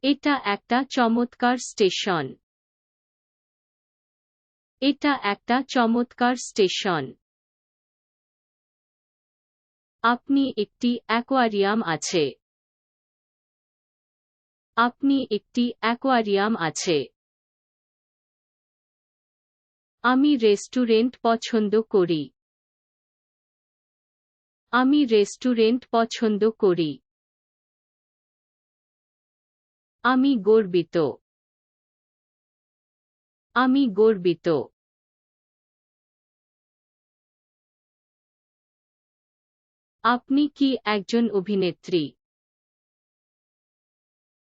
এটা একটা চমৎকার স্টেশন। এটা একটা চমৎকার স্টেশন। আপনি একটি অ্যাকোয়ারিয়াম আছে। আপনি একটি অ্যাকোয়ারিয়াম আছে। আমি রেস্টুরেন্ট পছন্দ করি। আমি রেস্টুরেন্ট পছন্দ করি। আমি গর্বিত। আমি গর্বিত। আপনি কি একজন অভিনেত্রী?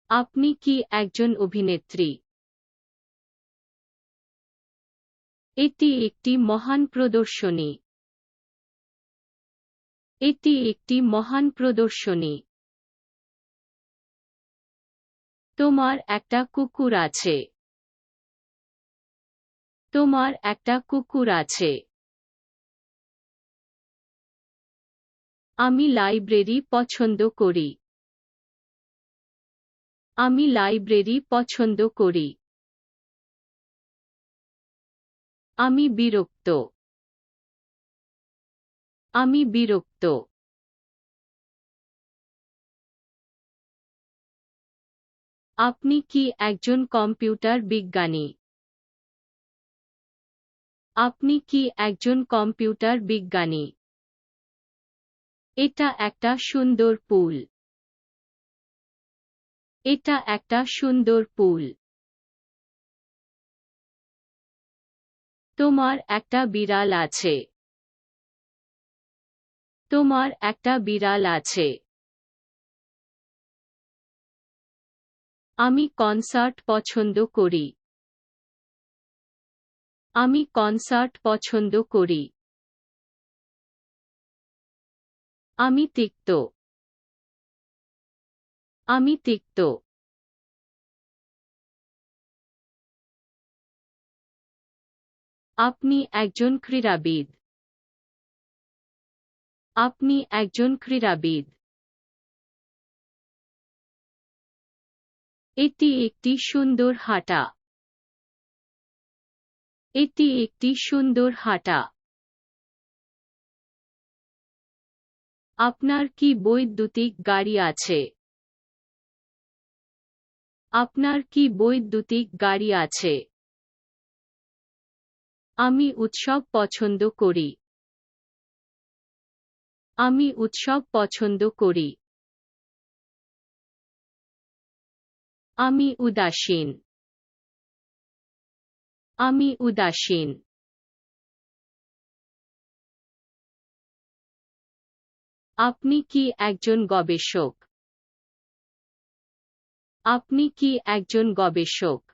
আপনি কি একজন অভিনেত্রী? এটি একটি মহান প্রদর্শনী। এটি একটি মহান প্রদর্শনী। তোমার একটা কুকুর আছে। তোমার একটা কুকুর আছে। আমি লাইব্রেরি পছন্দ করি। আমি লাইব্রেরি পছন্দ করি। আমি বিরক্ত। আমি বিরক্ত। আপনি কি একজন কম্পিউটার বিজ্ঞানী? আপনি কি একজন কম্পিউটার বিজ্ঞানী? এটা একটা সুন্দর পুল। এটা একটা সুন্দর পুল। তোমার একটা বিড়াল আছে। তোমার একটা বিড়াল আছে। আমি কনসার্ট পছন্দ করি। আমি কনসার্ট পছন্দ করি। আমি তিক্ত। আমি তিক্ত। আপনি একজন ক্রীড়াবিদ। আপনি একজন ক্রীড়াবিদ। এটি একটি সুন্দর হাঁটা। এটি একটি সুন্দর হাঁটা। আপনার কি বৈদ্যুতিক গাড়ি আছে? আপনার কি বৈদ্যুতিক গাড়ি আছে? আমি উৎসব পছন্দ করি। আমি উৎসব পছন্দ করি। আমি উদাসীন। আমি উদাসীন। আপনি কি একজন গবেষক? আপনি কি একজন গবেষক?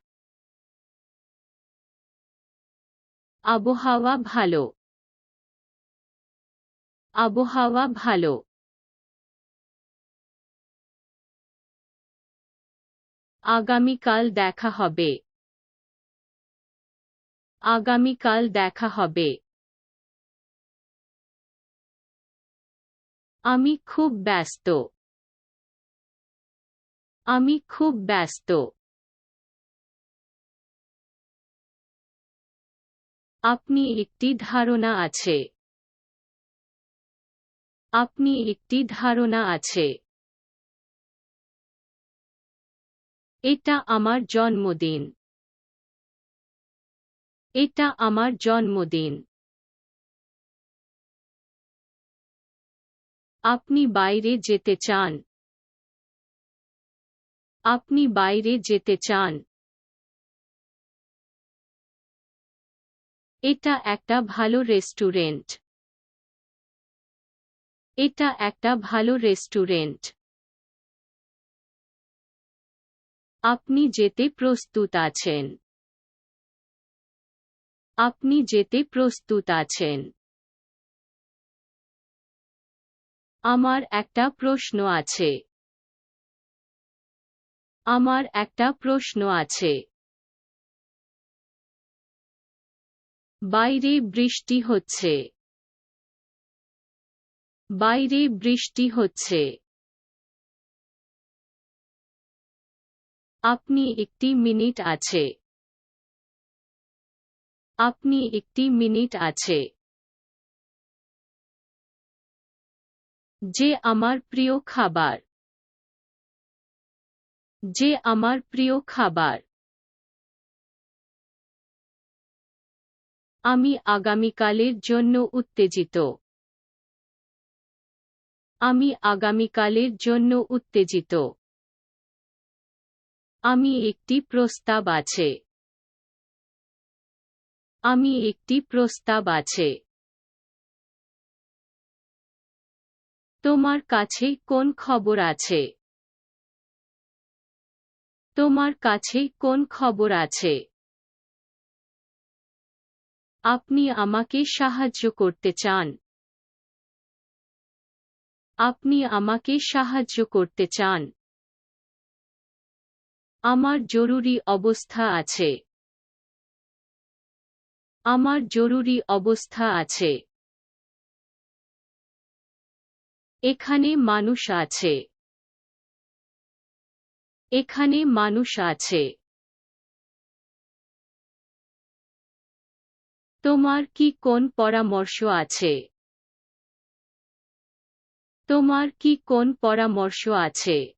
আবহাওয়া ভালো। আবহাওয়া ভালো। আগামীকাল দেখা হবে। আগামীকাল দেখা হবে। আমি খুব ব্যস্ত। আমি খুব ব্যস্ত। আপনি একটি ধারণা আছে। আপনি একটি ধারণা আছে। এটা আমার জন্মদিন। এটা আমার জন্মদিন। আপনি বাইরে যেতে চান? আপনি বাইরে যেতে চান? এটা একটা ভালো রেস্টুরেন্ট। এটা একটা ভালো রেস্টুরেন্ট। আপনি যেতে প্রস্তুত আছেন? আপনি যেতে প্রস্তুত আছেন? আমার একটা প্রশ্ন আছে। আমার একটা প্রশ্ন আছে। বাইরে বৃষ্টি হচ্ছে। বাইরে বৃষ্টি হচ্ছে। আপনি একটি মিনিট আছে। আপনি একটি মিনিট আছে। যে আমার প্রিয় খাবার। যে আমার প্রিয় খাবার। আমি আগামীকালের জন্য উত্তেজিত। আমি আগামীকালের জন্য উত্তেজিত। আমি একটি প্রস্তাব আছে। আমি একটি প্রস্তাব আছে। তোমার কাছে কোন খবর আছে? তোমার কাছে কোন খবর আছে? আপনি আমাকে সাহায্য করতে চান। আপনি আমাকে সাহায্য করতে চান। আমার জরুরি অবস্থা আছে। আমার জরুরি অবস্থা আছে। এখানে মানুষ আছে। এখানে মানুষ আছে। তোমার কি কোন পরামর্শ আছে? তোমার কি কোন পরামর্শ আছে?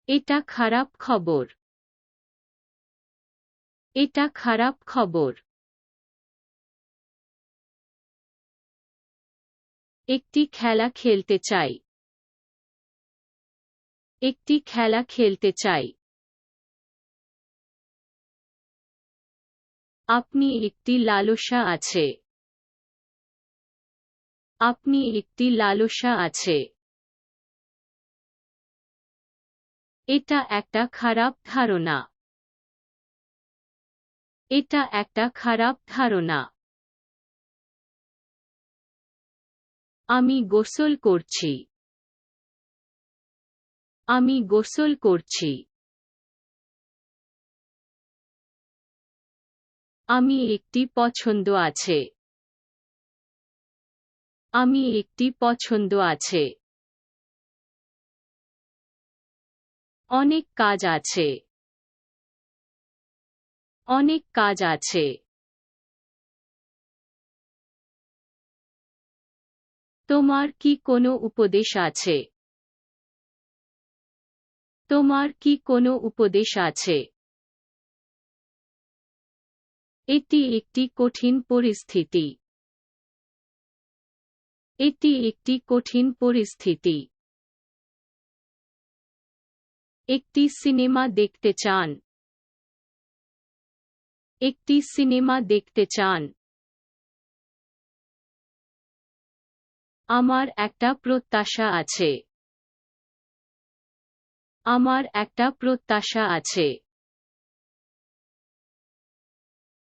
এটা খারাপ খবর। এটা খারাপ খবর। একটি খেলা খেলতে চাই। একটি খেলা খেলতে চাই। আপনি একটি লালসা আছে। আপনি একটি লালসা আছে। এটা একটা খারাপ ধারণা। এটা একটা খারাপ ধারণা। আমি গোসল করছি। আমি গোসল করছি। আমি একটি পছন্দ আছে। আমি একটি পছন্দ আছে। অনেক কাজ আছে। অনেক কাজ আছে। তোমার কি কোনো উপদেশ আছে? তোমার কি কোনো উপদেশ আছে? এটি একটি কঠিন পরিস্থিতি। এটি একটি কঠিন পরিস্থিতি। একটি সিনেমা দেখতে চান। একটি সিনেমা দেখতে চান। আমার একটা প্রত্যাশা আছে। আমার একটা প্রত্যাশা আছে।